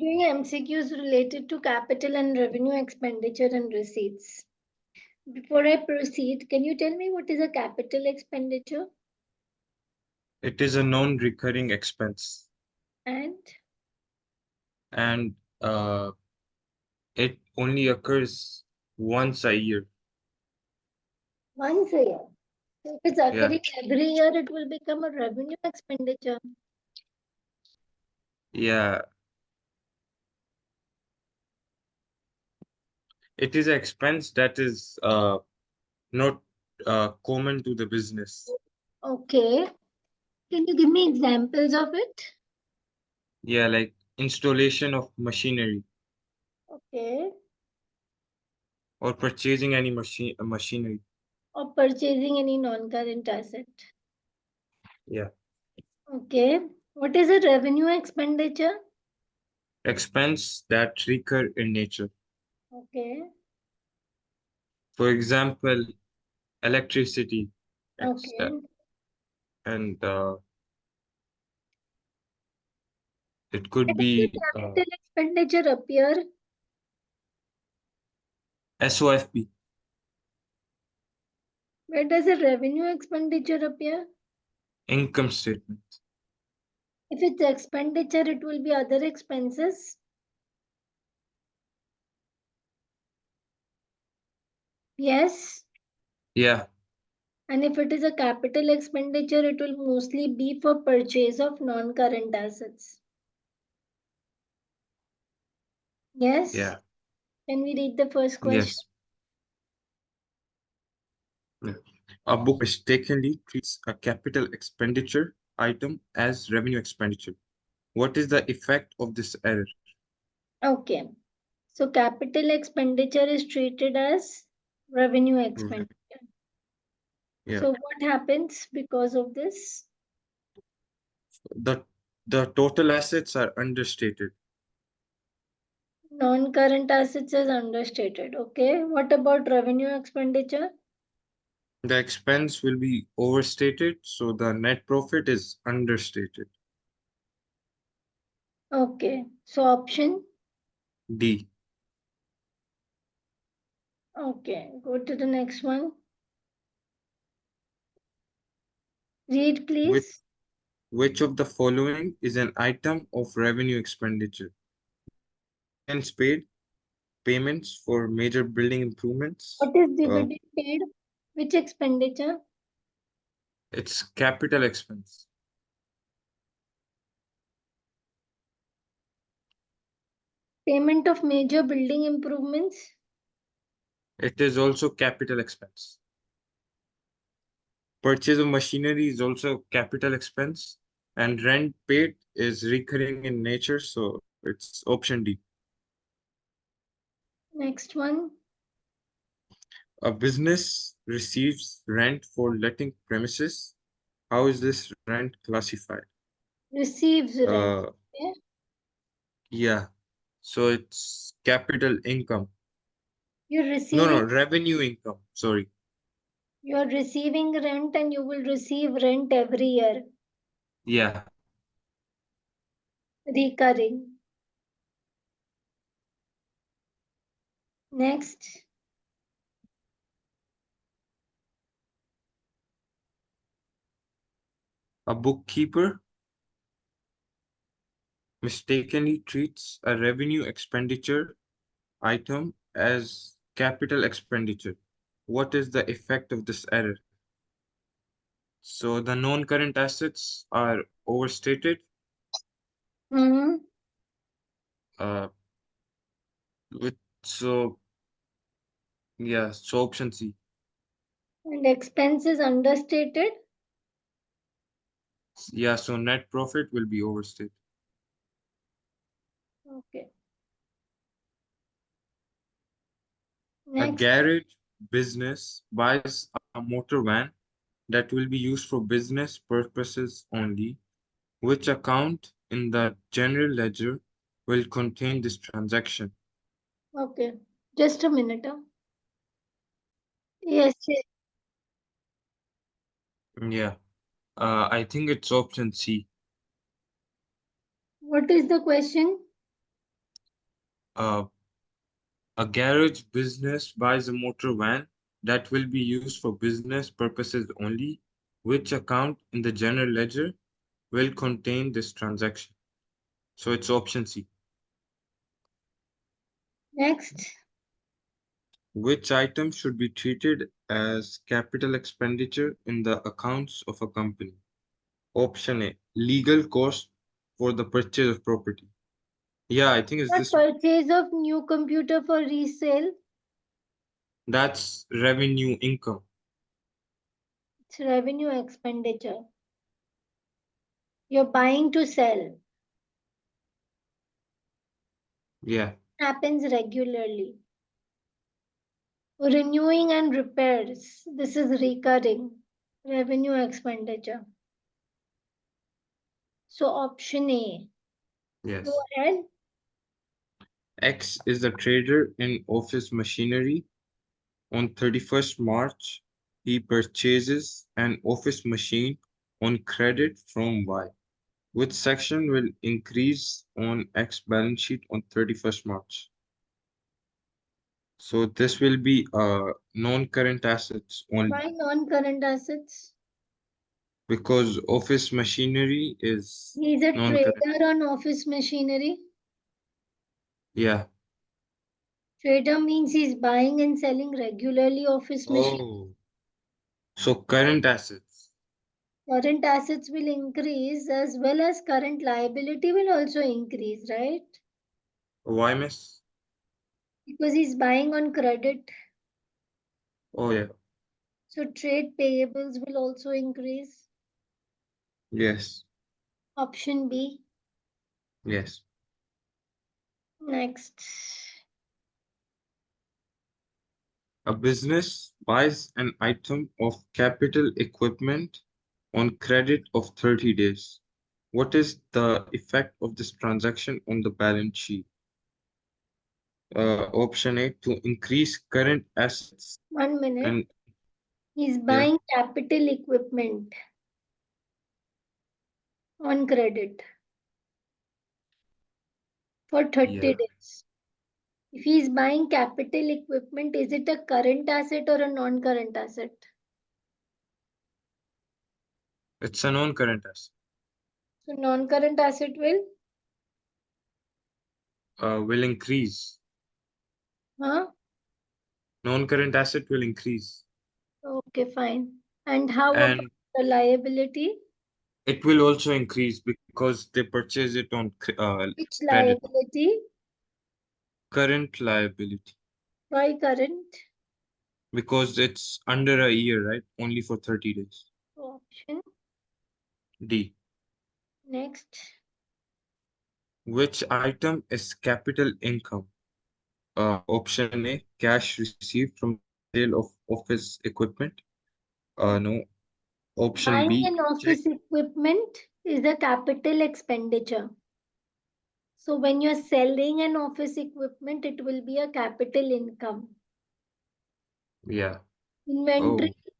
doing MCQs related to capital and revenue expenditure and receipts. Before I proceed, can you tell me what is a capital expenditure It is a non-recurring expense, and and it only occurs once a year. once a year? So if it's Yeah, occurring every year, it will become a revenue expenditure. yeah. It is an expense that is not common to the business. Okay. Can you give me examples of it? Yeah, like installation of machinery Okay. or purchasing any machinery. Or purchasing any non-current asset. Yeah. Okay. What is a revenue expenditure? Expense that recur in nature. Okay. For example, electricity, Okay. and it could Where does the be capital expenditure appear? SOFP. Where does a revenue expenditure appear? Income statement. If it's expenditure, it will be other expenses. Yes. Yeah, And if it is a capital expenditure, it will mostly be for purchase of non-current assets. Yes. yeah, Can we read the first question? yes. Yeah. A book mistakenly treats a capital expenditure item as revenue expenditure. What is the effect of this error? Okay. So capital expenditure is treated as revenue Right. expenditure. Yeah. So what happens because of this? The the total assets are understated. Non-current assets is understated. Okay. What about revenue expenditure? The expense will be overstated, so the net profit is understated. Okay. So option. D. Okay. Go to the next one. Read, Which please. which of the following is an item of revenue expenditure? Dividends paid, payments for major building improvements. What is dividend paid? Which expenditure? It's capital expense. Payment of major building improvements. It is also capital expense. Purchase of machinery is also capital expense, and rent paid is recurring in nature, so it's option D. Next one. A business receives rent for letting premises. How is this rent classified? Receives rent. Uh, Okay. yeah, so it's capital income. You're No, receiving no, revenue income. Sorry. you're receiving rent and you will receive rent every year. Yeah, Recurring. Next. a bookkeeper mistakenly treats a revenue expenditure item as capital expenditure. What is the effect of this error? So the non-current assets are overstated. Hmm. Uh, with so yeah, so option C. And expense is understated. Yeah, so net profit will be overstated. Okay. A Next. garage business buys a motor van that will be used for business purposes only. Which account in the general ledger will contain this transaction? Okay. Just a minute. Yes, yes. Yeah, I think it's option C. What is the question? Uh, a garage business buys a motor van that will be used for business purposes only. Which account in the general ledger will contain this transaction? So it's option C. Next. Which item should be treated as capital expenditure in the accounts of a company? Option A, legal cost for the purchase of property. Yeah, I think it's What this one. purchase of new computer for resale? That's revenue income. It's revenue expenditure. You're buying to sell. Yeah, Happens regularly. Renewing and repairs. This is recurring. Revenue expenditure. So option A. Go yes. ahead. X is the trader in office machinery. On 31st March, he purchases an office machine on credit from Y. Which section will increase on X balance sheet on 31st March? So this will be non-current assets only Why non-current assets? because office machinery is He's a non-current. trader on office machinery. Yeah. Trader means he's buying and selling regularly office machine. Oh. So current assets. Current assets will increase as well as current liability will also increase, right? Why miss? Because he's buying on credit. Oh yeah. So trade payables will also increase. Yes. Option B. Yes. Next. A business buys an item of capital equipment on credit of 30 days. What is the effect of this transaction on the balance sheet? Option A, to increase current assets 1 minute. and He's yeah, buying capital equipment on credit for 30 yeah. days. If he's buying capital equipment, is it a current asset or a non-current asset? It's a non-current asset. So non-current asset Will increase. huh? Non-current asset will increase. Okay, fine. And how about And the liability? it will also increase because they purchase it on Which credit. liability? Current liability. Why current? Because it's under a year, right? Only for 30 days. Option. D. Next. Which item is capital income? Option A, cash received from the sale of office equipment. No. Option Buying B, an check. office equipment is a capital expenditure. So when you're selling an office equipment, it will be a capital income. Yeah. Inventory Oh,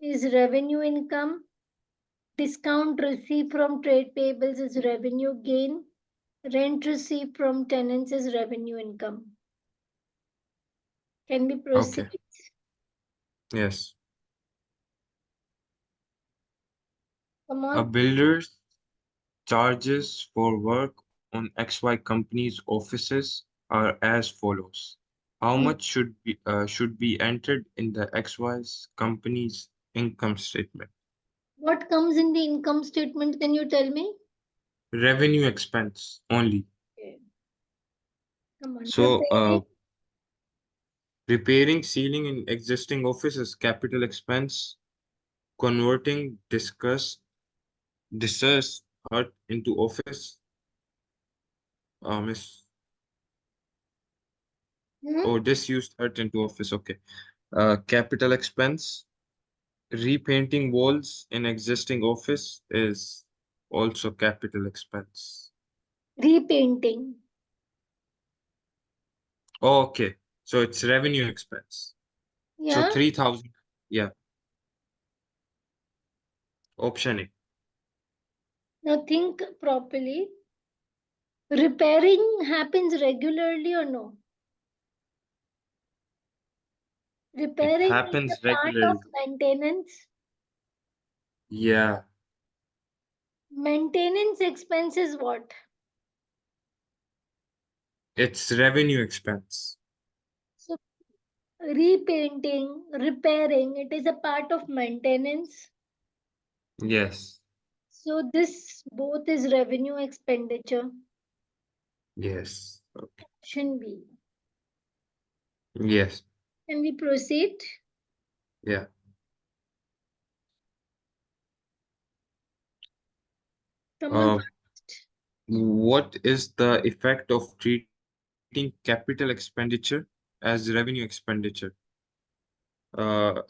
is revenue income. Discount received from trade payables is revenue gain. Rent received from tenants is revenue income. Can we proceed? okay. Yes. Come A on. builder's charges for work on XY company's offices are as follows. How Hmm. much should be entered in the XY's company's income statement? What comes in the income statement? Can you tell me? Revenue expense only. Okay. Come on. So, Repairing. repairing ceiling in existing office is capital expense. Converting disused hut into office, miss Hmm? or disused hut into office. Okay. Capital expense. Repainting walls in existing office is also capital expense. Repainting. Oh, okay. So it's revenue expense. So Yeah. 3,000. Yeah. Option A. Now think properly. Repairing happens regularly or no? It Repairing is happens a part of regularly. maintenance. Yeah, Maintenance expense is what? it's revenue expense. So repainting, repairing, it is a part of maintenance. Yes, So this both is revenue expenditure. yes, okay. Option B. Yes, Can we proceed? yeah. Someone Uh, what is the effect of treating capital expenditure as revenue expenditure? Uh,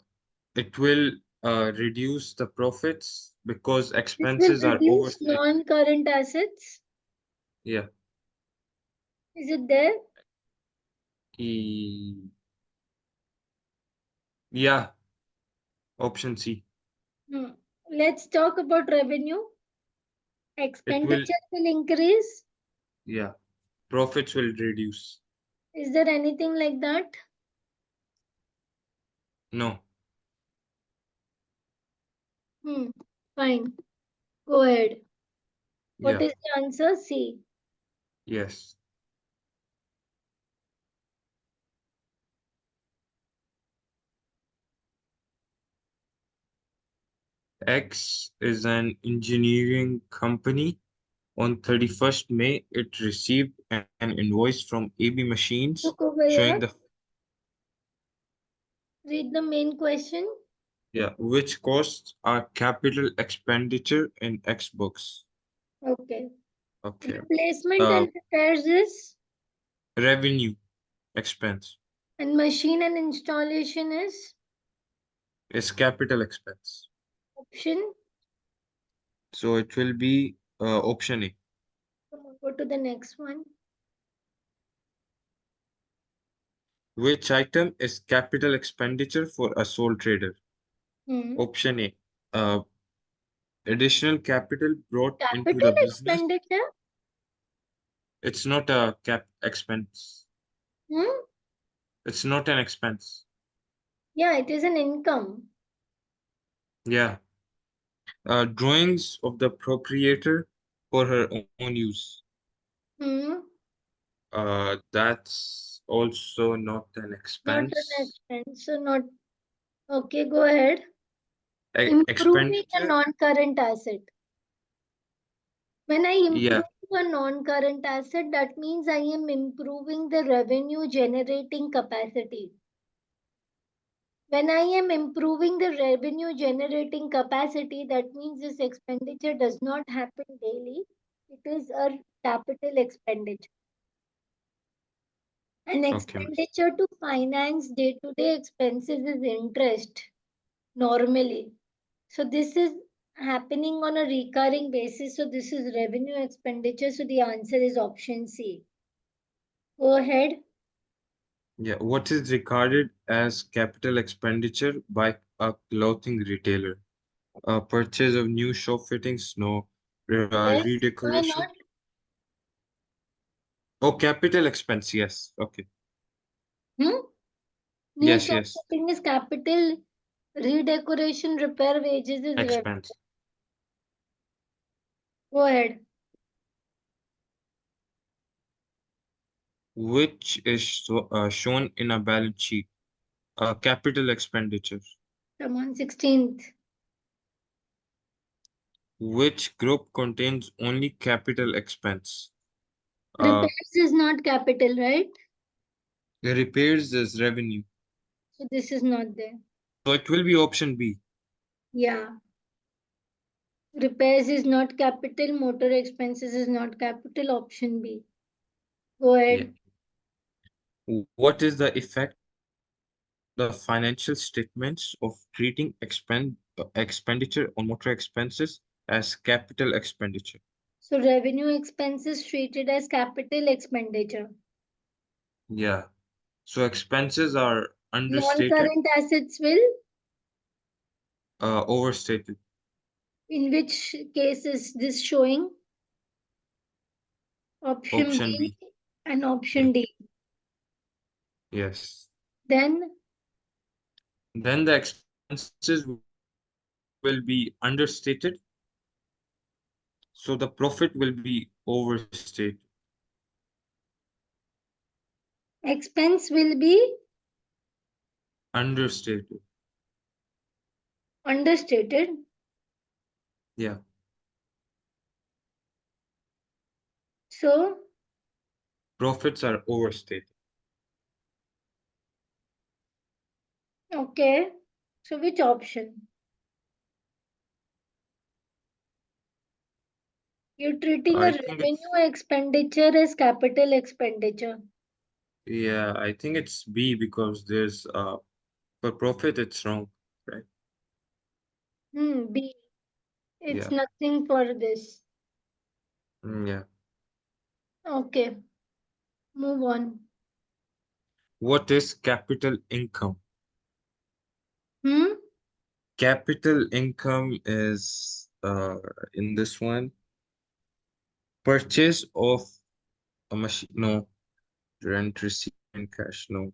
it will reduce the profits because This will expenses are reduce overstated. non-current assets. Yeah. Is it there? E- yeah, option C. Hmm. Let's talk about revenue. It will, Expenditure will increase. yeah, profits will reduce. Is there anything like that? No, Hmm. Fine. Go ahead. What yeah, is the answer? C. yes. X is an engineering company. On 31st May, it received an invoice from AB Machines Look over showing here. the, Read the main question. yeah, which costs are capital expenditure in X books. Okay. Okay. Replacement Uh, and repairs is, revenue expense and machine and installation is is capital expense. option. So it will be option A. Come on, go to the next one. Which item is capital expenditure for a sole trader? Hmm. Option A. Uh, additional capital brought into Capital the business. expenditure. It's not a cap expense. Hmm. It's not an expense. Yeah, it is an income. Yeah. Drawings of the proprietor for her own use. Hmm. That's also not an Not an expense. expense. So not okay. Go ahead. Improving a Expenditure. non-current asset. When I Yeah. improve a non-current asset, that means I am improving the revenue generating capacity. When I am improving the revenue generating capacity, that means this expenditure does not happen daily. It is a capital expenditure. An Okay. expenditure to finance day to day expenses is interest normally. So this is happening on a recurring basis. So this is revenue expenditure. So the answer is option C. Go ahead. Yeah. What is regarded as capital expenditure by a clothing retailer? Purchase of new shop fittings? No. Yes. Why Redecoration? not? Oh, capital expense. Yes. Okay. Hmm? New Yes. shop Yes. fitting is capital. Redecoration, repair wages is revenue. Expense. Go ahead. Which is shown in a balance sheet? Capital expenditure. Come on, 16th. Which group contains only capital expense? Uh, Repairs is not capital, right? the repairs is revenue. So this is not there. So it will be option B. Yeah. Repairs is not capital. Motor expenses is not capital. Option B. Go Yeah. ahead. What is the effect on the financial statements of treating expenditure on motor expenses as capital expenditure? So revenue expenses treated as capital expenditure. Yeah. So expenses are understated, Non-current assets will, overstated. in which case is this showing? Option Option B B. and Yeah. option D. Yes. Then Then the expenses will be understated, so the profit will be overstated. expense will be Understated. understated. Yeah. So, Profits are overstated. okay. So which option? You're treating a I think revenue it's expenditure as capital expenditure. yeah, I think it's B because there's for profit it's wrong, right? B. It's Yeah. nothing for this. Yeah. Okay. Move on. What is capital income? Hmm. Capital income is in this one purchase of a machine. No, rent, receipt, and cash. No.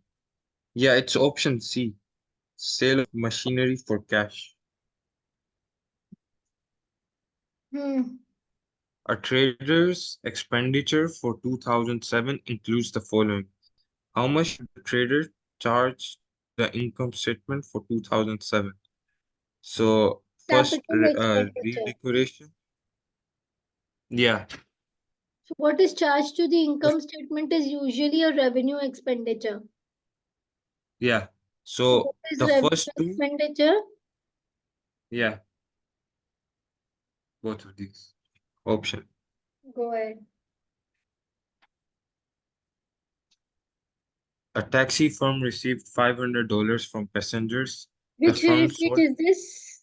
Yeah, it's option C. Sale of machinery for cash. Hmm. A trader's expenditure for 2007 includes the following. How much did the trader charge to the income statement for 2007? So first, Capital expenditure. redecoration. Yeah, So what is charged to the the- income statement is usually a revenue expenditure. yeah. So what So is the revenue first two, expenditure? yeah, both of these option. Go ahead. A taxi firm received $500 from passengers. The Which firm receipt sold, is this?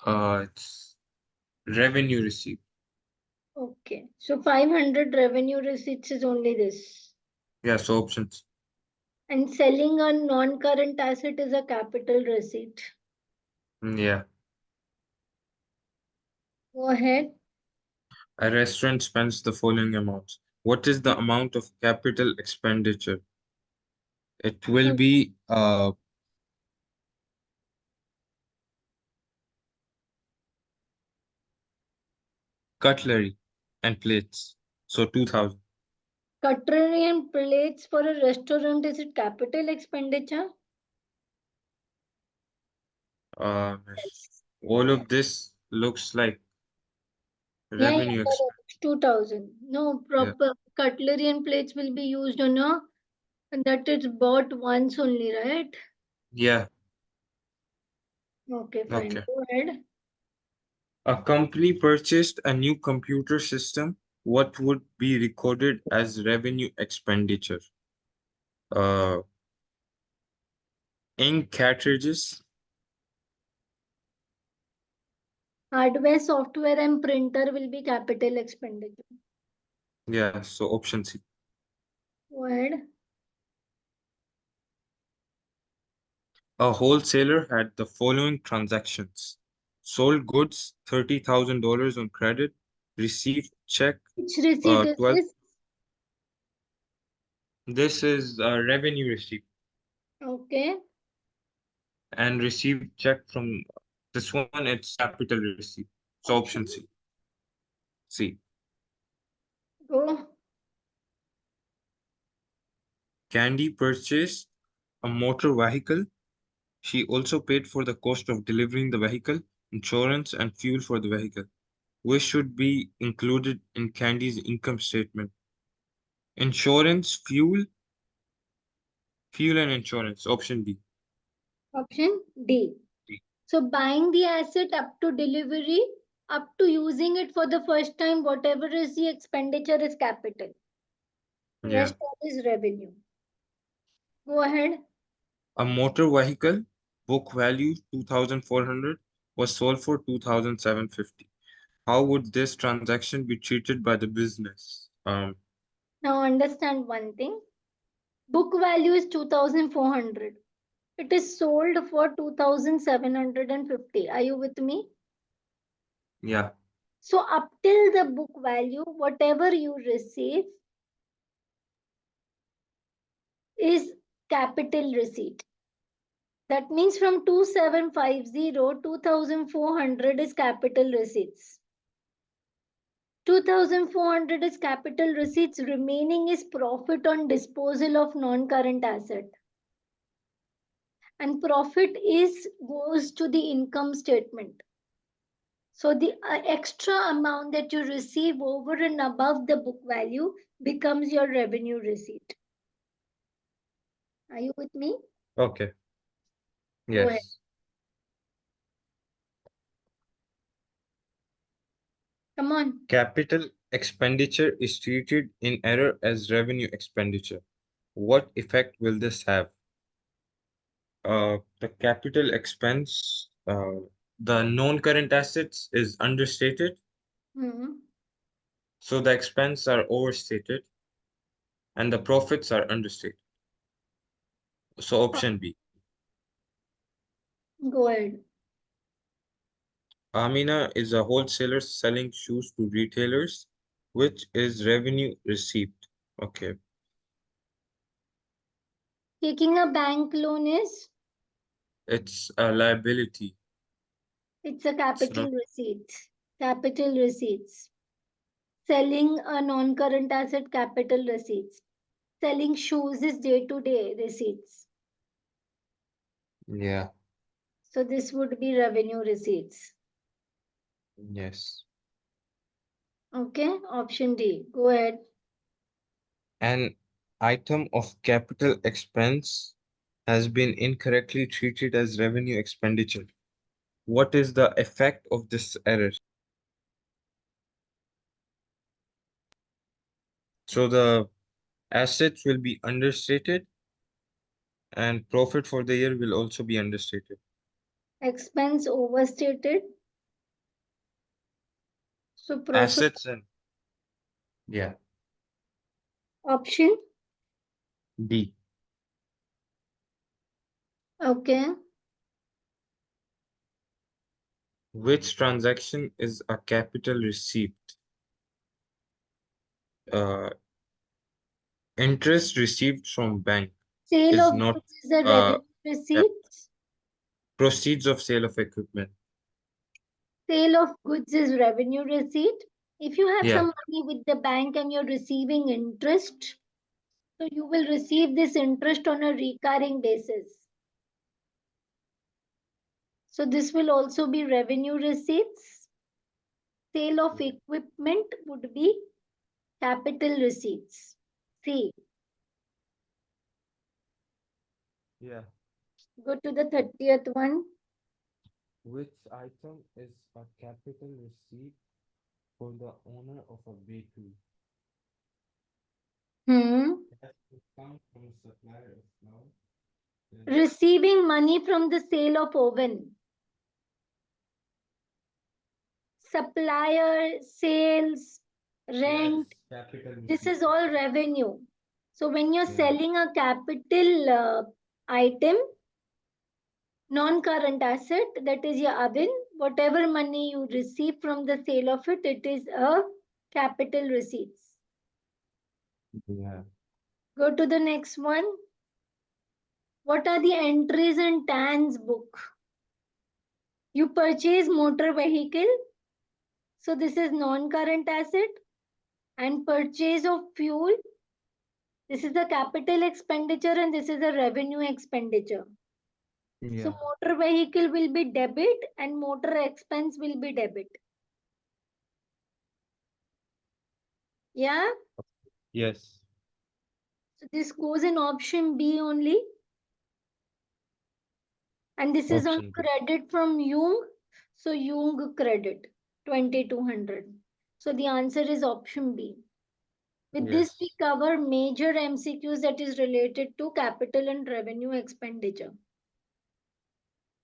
it's revenue received. Okay. So 500 revenue receipts is only this. Yeah, so options. And selling a non-current asset is a capital receipt. Yeah. Go ahead. A restaurant spends the following amounts. What is the amount of capital expenditure? It will be cutlery and plates. So 2000. Cutlery and plates for a restaurant, is it capital expenditure? All of this looks like Yeah, yeah, revenue correct. expense. It's 2000. No, Yeah. proper cutlery and plates will be used on a that is bought once only, right? Yeah. Okay, fine. Okay. Go ahead. A company purchased a new computer system. What would be recorded as revenue expenditure? Uh, ink cartridges. Hardware, software, and printer will be capital expenditure. Yeah. So option C. Go ahead. A wholesaler had the following transactions: sold goods $30,000 on credit, received check Which receipt is 12. this? This is a revenue receipt Okay, and received check from this one. It's capital receipt. So option option. C. C. Go. Candy purchased a motor vehicle. She also paid for the cost of delivering the vehicle, insurance, and fuel for the vehicle, which should be included in Candy's income statement. Insurance, fuel and insurance. Option B. Option D. So buying the asset up to delivery, up to using it for the first time, whatever is the expenditure is capital. Yeah. Rest all is revenue. Go ahead. A motor vehicle, book value 2,400, was sold for 2,750. How would this transaction be treated by the business? Now understand one thing. Book value is 2,400. It is sold for 2,750. Are you with me? Yeah. So up till the book value, whatever you receive is capital receipt. That means from 2750, 2400 is capital receipts. 2400 is capital receipts, remaining is profit on disposal of non-current asset. And profit goes to the income statement. So the extra amount that you receive over and above the book value becomes your revenue receipt. Are you with me? Okay. Go ahead. Yes. Come on. Capital expenditure is treated in error as revenue expenditure. What effect will this have? The capital expense, the non-current assets is understated, Hmm. so the expense are overstated, and the profits are understated. So option B. Go ahead. Amina is a wholesaler selling shoes to retailers, which is revenue received. Okay. Taking a bank loan is? It's a liability. It's a It's not. capital receipt. Capital receipts. Selling a non-current asset, capital receipts. Selling shoes is day-to-day receipts. Yeah. So this would be revenue receipts. Yes. Okay, option D. Go ahead. An item of capital expense has been incorrectly treated as revenue expenditure. What is the effect of this error? So the assets will be understated and profit for the year will also be understated. Expense overstated. So profit Assets and yeah, option. D. Okay. Which transaction is a capital receipt? Uh, Interest received from bank Sale is of not goods is a uh, revenue cap- receipt. proceeds of sale of equipment. Sale of goods is revenue receipt. If you have Yeah, some money with the bank and you're receiving interest, so you will receive this interest on a recurring basis. So this will also be revenue receipts. Sale of equipment would be capital receipts. C. yeah. Go to the 30th one. Which item is a capital receipt for the owner of a bakery? Hmm. It has to come from a supplier of flour. Then Receiving money from the sale of oven. Supplier, sales, yes, rent, capital this receipt. is all revenue. So when you're Yeah, selling a capital item, non-current asset, that is your oven, whatever money you receive from the sale of it, it is a capital receipts. yeah, Go to the next one. What are the entries in TAN's book? You purchase motor vehicle. So this is non-current asset. And purchase of fuel. This is a capital expenditure and this is a revenue expenditure. So yeah. motor vehicle will be debit and motor expense will be debit. Yeah. Yes, So this goes in option B only. And this is on option B. credit from Jung. So Jung credit 2200. So the answer is option B. With this, we Yes, cover major MCQs that is related to capital and revenue expenditure.